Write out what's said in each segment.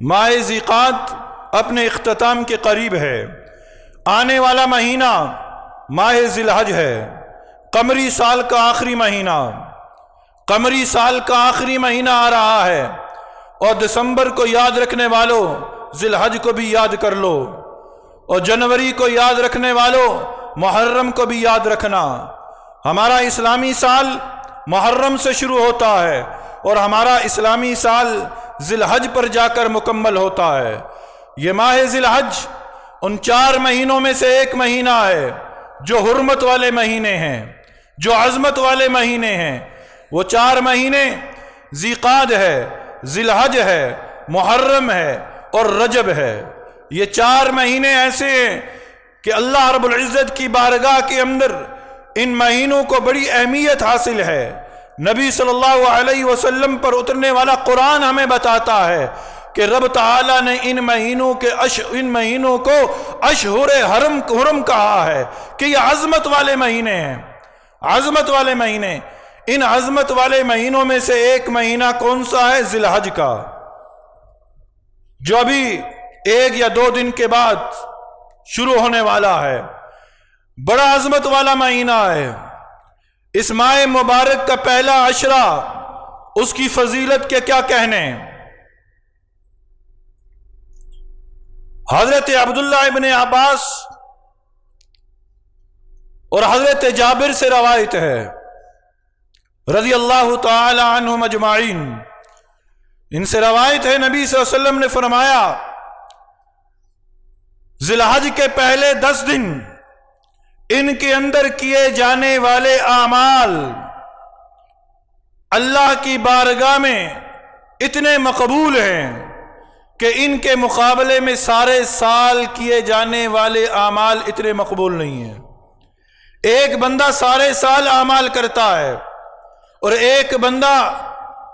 ماہ ذیقعد اپنے اختتام کے قریب ہے۔ آنے والا مہینہ ماہ ذی الحج ہے، قمری سال کا آخری مہینہ، قمری سال کا آخری مہینہ آ رہا ہے، اور دسمبر کو یاد رکھنے والوں ذی الحج کو بھی یاد کر لو، اور جنوری کو یاد رکھنے والوں محرم کو بھی یاد رکھنا۔ ہمارا اسلامی سال محرم سے شروع ہوتا ہے اور ہمارا اسلامی سال ذی الحج پر جا کر مکمل ہوتا ہے۔ یہ ماہ ذی الحج ان 4 مہینوں میں سے ایک مہینہ ہے جو حرمت والے مہینے ہیں، جو عظمت والے مہینے ہیں۔ وہ 4 مہینے ذیقعد ہے، ذی الحج ہے، محرم ہے اور رجب ہے۔ یہ 4 مہینے ایسے ہیں کہ اللہ رب العزت کی بارگاہ کے اندر ان مہینوں کو بڑی اہمیت حاصل ہے۔ نبی صلی اللہ علیہ وسلم پر اترنے والا قرآن ہمیں بتاتا ہے کہ رب تعالیٰ نے ان مہینوں کو اشہر حرم کہا ہے کہ یہ عظمت والے مہینے ہیں، عظمت والے مہینے۔ ان عظمت والے مہینوں میں سے ایک مہینہ کون سا ہے؟ ذی الحج کا، جو ابھی 1 یا 2 دن کے بعد شروع ہونے والا ہے۔ بڑا عظمت والا مہینہ ہے۔ اس ماہ مبارک کا پہلا عشرہ، اس کی فضیلت کے کیا کہنے۔ حضرت عبداللہ ابن عباس اور حضرت جابر سے روایت ہے رضی اللہ تعالی عنہم اجمعین۔ ان سے روایت ہے، نبی صلی اللہ علیہ وسلم نے فرمایا ذی الحج کے پہلے 10 دن ان کے اندر کیے جانے والے اعمال اللہ کی بارگاہ میں اتنے مقبول ہیں کہ ان کے مقابلے میں سارے سال کیے جانے والے اعمال اتنے مقبول نہیں ہیں۔ ایک بندہ سارے سال اعمال کرتا ہے اور ایک بندہ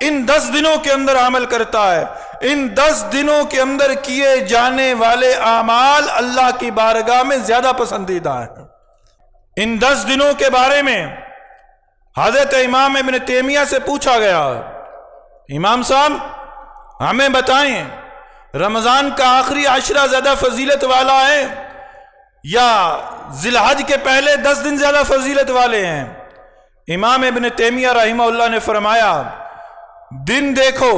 ان 10 دنوں کے اندر عمل کرتا ہے۔ ان 10 دنوں کے اندر کیے جانے والے اعمال اللہ کی بارگاہ میں زیادہ پسندیدہ ہیں۔ ان 10 دنوں کے بارے میں حضرت امام ابن تیمیہ سے پوچھا گیا، امام صاحب ہمیں بتائیں رمضان کا آخری عشرہ زیادہ فضیلت والا ہے یا ذی الحج کے پہلے 10 دن زیادہ فضیلت والے ہیں؟ امام ابن تیمیہ رحمہ اللہ نے فرمایا، دن دیکھو،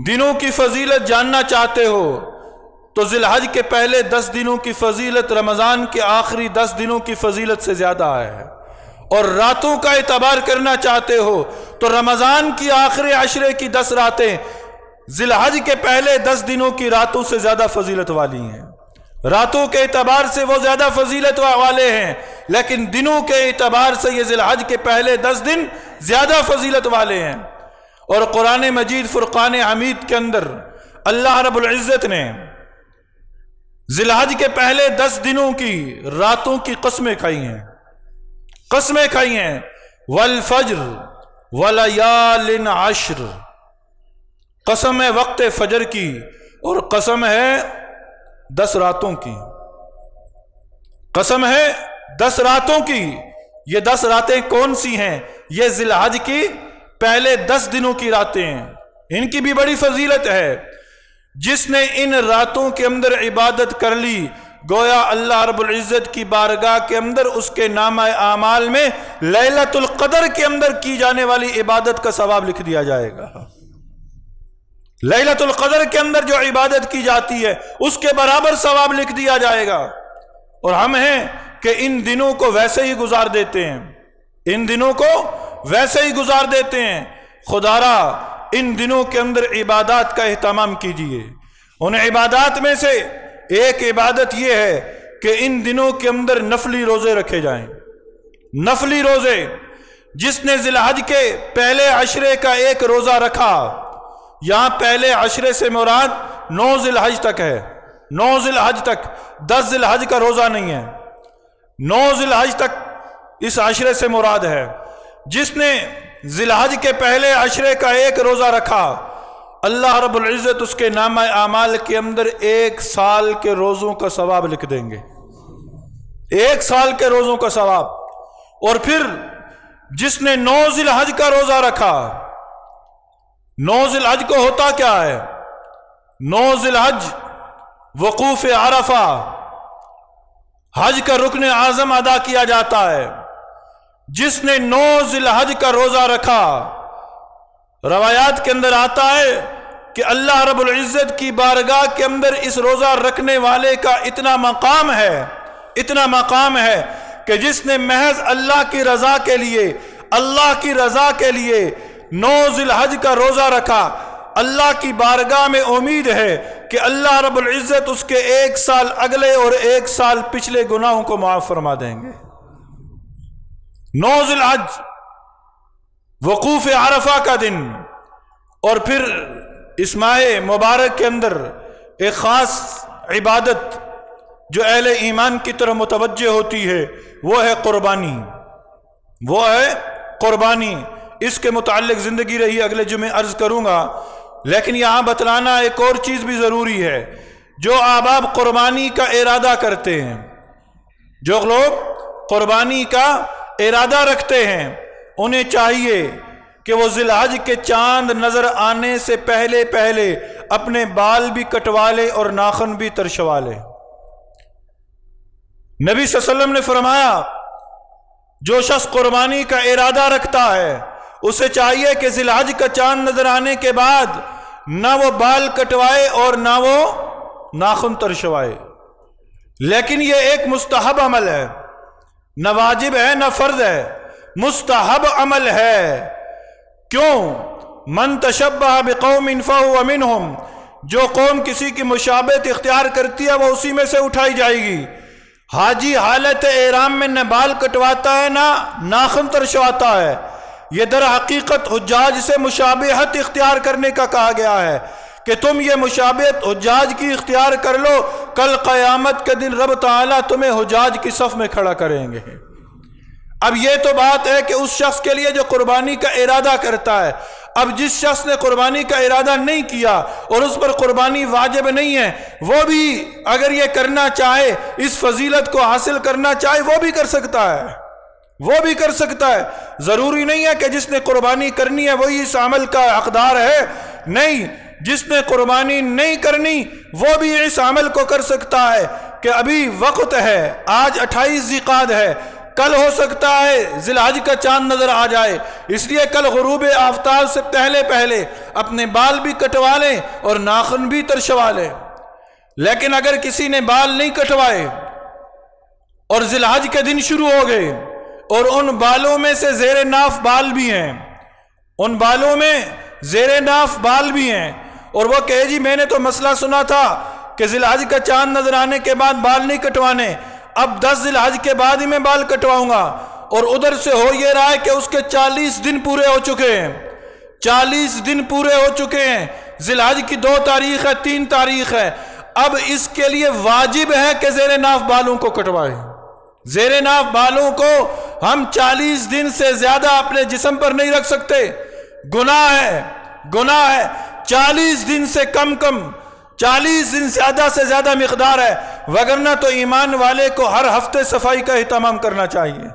دنوں کی فضیلت جاننا چاہتے ہو تو ذی الحج کے پہلے 10 دنوں کی فضیلت رمضان کے آخری 10 دنوں کی فضیلت سے زیادہ ہے، اور راتوں کا اعتبار کرنا چاہتے ہو تو رمضان کی آخری عشرے کی 10 راتیں ذی الحج کے پہلے 10 دنوں کی راتوں سے زیادہ فضیلت والی ہیں۔ راتوں کے اعتبار سے وہ زیادہ فضیلت والے ہیں، لیکن دنوں کے اعتبار سے یہ ذی الحج کے پہلے 10 دن زیادہ فضیلت والے ہیں۔ اور قرآن مجید فرقان حمید کے اندر اللہ رب العزت نے ذی الحج کے پہلے 10 دنوں کی راتوں کی قسمیں کھائی ہیں، قسمیں کھائی ہیں، والفجر ولیال عشر، قسم ہے وقت فجر کی اور قسم ہے 10 راتوں کی، قسم ہے 10 راتوں کی۔ یہ 10 راتیں کون سی ہیں؟ یہ ذی الحج کی پہلے 10 دنوں کی راتیں ہیں، ان کی بھی بڑی فضیلت ہے۔ جس نے ان راتوں کے اندر عبادت کر لی، گویا اللہ رب العزت کی بارگاہ کے اندر اس کے نامہ اعمال میں لیلۃ القدر کے اندر کی جانے والی عبادت کا ثواب لکھ دیا جائے گا۔ لیلۃ القدر کے اندر جو عبادت کی جاتی ہے اس کے برابر ثواب لکھ دیا جائے گا، اور ہم ہیں کہ ان دنوں کو ویسے ہی گزار دیتے ہیں، ان دنوں کو ویسے ہی گزار دیتے ہیں۔ خدارا ان دنوں کے اندر عبادات کا اہتمام کیجیے۔ ان عبادات میں سے ایک عبادت یہ ہے کہ ان دنوں کے اندر نفلی روزے رکھے جائیں، نفلی روزے۔ جس نے ذی الحج کے پہلے عشرے کا ایک روزہ رکھا، یہاں پہلے عشرے سے مراد 9 ذی الحج تک ہے، 9 ذی الحج تک، 10 ذی الحج کا روزہ نہیں ہے، 9 ذی الحج تک اس عشرے سے مراد ہے۔ جس نے ذی الحج کے پہلے عشرے کا ایک روزہ رکھا، اللہ رب العزت اس کے نامہ اعمال کے اندر 1 سال کے روزوں کا ثواب لکھ دیں گے، 1 سال کے روزوں کا ثواب۔ اور پھر جس نے 9 ذی الحج کا روزہ رکھا، 9 ذی الحج کو ہوتا کیا ہے؟ 9 ذوالحج وقوف عرفہ حج کا رکن اعظم ادا کیا جاتا ہے۔ جس نے 9 ذوالحج کا روزہ رکھا، روایات کے اندر آتا ہے کہ اللہ رب العزت کی بارگاہ کے اندر اس روزہ رکھنے والے کا اتنا مقام ہے کہ جس نے محض اللہ کی رضا کے لیے 9 ذوالحج کا روزہ رکھا، اللہ کی بارگاہ میں امید ہے کہ اللہ رب العزت اس کے 1 سال اگلے اور 1 سال پچھلے گناہوں کو معاف فرما دیں گے۔ 9 ذوالحج وقوف عرفہ کا دن، اور پھر اس ماہ مبارک کے اندر ایک خاص عبادت جو اہل ایمان کی طرف متوجہ ہوتی ہے وہ ہے قربانی۔ اس کے متعلق زندگی رہی اگلے جمعے عرض کروں گا، لیکن یہاں بتلانا ایک اور چیز بھی ضروری ہے۔ جو احباب قربانی کا ارادہ کرتے ہیں، جو لوگ قربانی کا ارادہ رکھتے ہیں، انہیں چاہیے کہ وہ ذوالحج کے چاند نظر آنے سے پہلے اپنے بال بھی کٹوا لے اور ناخن بھی ترشوا لے۔ نبی صلی اللہ علیہ وسلم نے فرمایا جو شخص قربانی کا ارادہ رکھتا ہے اسے چاہیے کہ ذوالحج کا چاند نظر آنے کے بعد نہ وہ بال کٹوائے اور نہ وہ ناخن ترشوائے۔ لیکن یہ ایک مستحب عمل ہے، نہ واجب ہے نہ فرض ہے، مستحب عمل ہے۔ کیوں؟ من تشبہ بقوم فہو منہم، جو قوم کسی کی مشابہت اختیار کرتی ہے وہ اسی میں سے اٹھائی جائے گی۔ حاجی حالت احرام میں نہ بال کٹواتا ہے نہ ناخن ترشواتا ہے۔ یہ در حقیقت حجاج سے مشابہت اختیار کرنے کا کہا گیا ہے کہ تم یہ مشابہت حجاج کی اختیار کر لو، کل قیامت کے دن رب تعالیٰ تمہیں حجاج کی صف میں کھڑا کریں گے۔ اب یہ تو بات ہے کہ اس شخص کے لیے جو قربانی کا ارادہ کرتا ہے۔ اب جس شخص نے قربانی کا ارادہ نہیں کیا اور اس پر قربانی واجب نہیں ہے، وہ بھی اگر یہ کرنا چاہے، اس فضیلت کو حاصل کرنا چاہے، وہ بھی کر سکتا ہے۔ ضروری نہیں ہے کہ جس نے قربانی کرنی ہے وہی اس عمل کا حقدار ہے، نہیں، جس نے قربانی نہیں کرنی وہ بھی اس عمل کو کر سکتا ہے کہ ابھی وقت ہے۔ آج 28 ذی القعدہ ہے، کل ہو سکتا ہے ذوالحج کا چاند نظر آ جائے، اس لیے کل غروب آفتاب سے پہلے اپنے بال بھی کٹوا لیں اور ناخن بھی ترشوا لیں۔ لیکن اگر کسی نے بال نہیں کٹوائے اور ذوالحج کے دن شروع ہو گئے اور ان بالوں میں سے زیر ناف بال بھی ہیں، اور وہ کہے جی میں نے تو مسئلہ سنا تھا کہ ذوالحج کا چاند نظر آنے کے بعد بال نہیں کٹوانے، اب 10 ذوالحج کے بعد ہی میں بال کٹواؤں گا، اور ادھر سے ہو یہ رہا ہے کہ اس کے 40 دن پورے ہو چکے ہیں، ذوالحج کی 2 تاریخ ہے، 3 تاریخ ہے، اب اس کے لیے واجب ہے کہ زیر ناف بالوں کو کٹوائے۔ زیر ناف بالوں کو ہم 40 دن سے زیادہ اپنے جسم پر نہیں رکھ سکتے، گناہ ہے 40 دن سے کم 40 دن زیادہ سے زیادہ مقدار ہے، وگرنہ تو ایمان والے کو ہر ہفتے صفائی کا اہتمام کرنا چاہیے۔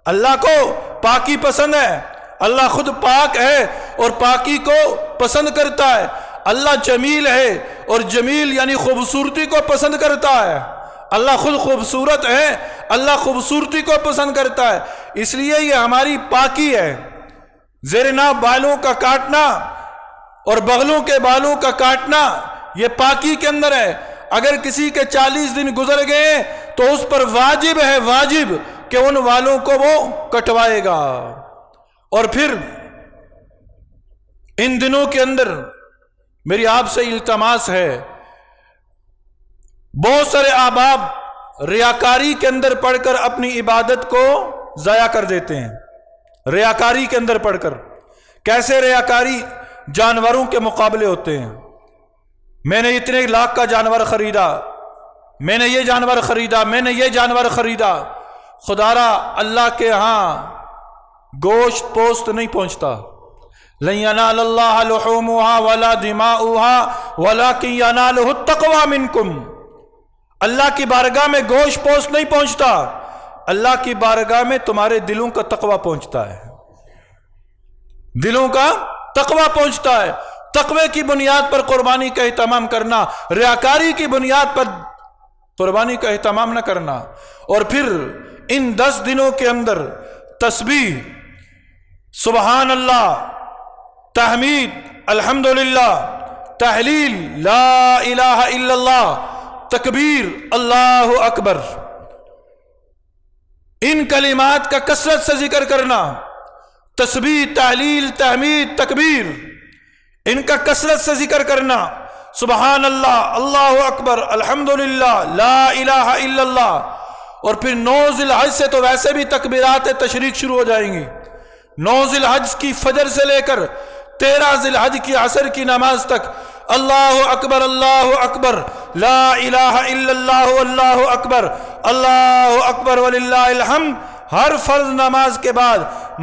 اللہ کو پاکی پسند ہے، اللہ خود پاک ہے اور پاکی کو پسند کرتا ہے۔ اللہ جمیل ہے اور جمیل یعنی خوبصورتی کو پسند کرتا ہے۔ اللہ خود خوبصورت ہے، اللہ خوبصورتی کو پسند کرتا ہے، اس لیے یہ ہماری پاکی ہے۔ زیر ناف بالوں کا کاٹنا اور بغلوں کے بالوں کا کاٹنا یہ پاکی کے اندر ہے۔ اگر کسی کے 40 دن گزر گئے تو اس پر واجب کہ ان والوں کو وہ کٹوائے گا۔ اور پھر ان دنوں کے اندر میری آپ سے التماس ہے، بہت سارے احباب ریاکاری کے اندر پڑھ کر اپنی عبادت کو ضائع کر دیتے ہیں۔ ریاکاری کے اندر پڑھ کر، کیسے ریاکاری؟ جانوروں کے مقابلے ہوتے ہیں، میں نے اتنے لاکھ کا جانور خریدا، میں نے یہ جانور خریدا، خدا را اللہ کے ہاں گوشت پوست نہیں پہنچتا۔ لن ینال اللہ لحومها ولا دماؤها ولکن ینالہ التقوی منکم۔ اللہ کی بارگاہ میں گوشت پوست نہیں پہنچتا، اللہ کی بارگاہ میں تمہارے دلوں کا تقوی پہنچتا ہے، دلوں کا تقوی پہنچتا ہے۔ تقوی کی بنیاد پر قربانی کا اہتمام کرنا، ریاکاری کی بنیاد پر قربانی کا اہتمام نہ کرنا۔ اور پھر ان 10 دنوں کے اندر تسبیح، سبحان اللہ، تحمید، الحمدللہ، تحلیل، لا الہ الا اللہ، تکبیر، اللہ اکبر، ان کلمات کا کثرت سے ذکر کرنا، تسبیح، تحلیل، تحمید، تکبیر، ان کا کثرت سے ذکر کرنا، سبحان اللہ، اللہ اکبر، الحمدللہ، لا الہ الا اللہ۔ اور پھر 9 ذی الحج سے تو ویسے بھی تکبیرات تشریق شروع ہو جائیں گی۔ 9 ذی الحج کی فجر سے لے کر 13 ذی الحج کی عصر کی نماز تک اللہ اکبر، اللہ اکبر، لا الہ الا اللہ، اللہ اکبر، اللہ اکبر وللہ الحمد۔ ہر فرض نماز کے بعد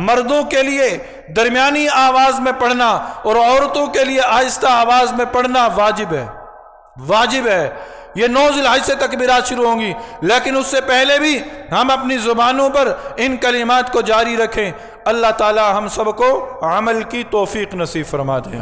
مردوں کے لیے درمیانی آواز میں پڑھنا اور عورتوں کے لیے آہستہ آواز میں پڑھنا واجب ہے، واجب ہے۔ یہ 9 ذی الحج سے تکبیرات شروع ہوں گی، لیکن اس سے پہلے بھی ہم اپنی زبانوں پر ان کلمات کو جاری رکھیں۔ اللہ تعالی ہم سب کو عمل کی توفیق نصیب فرما دے۔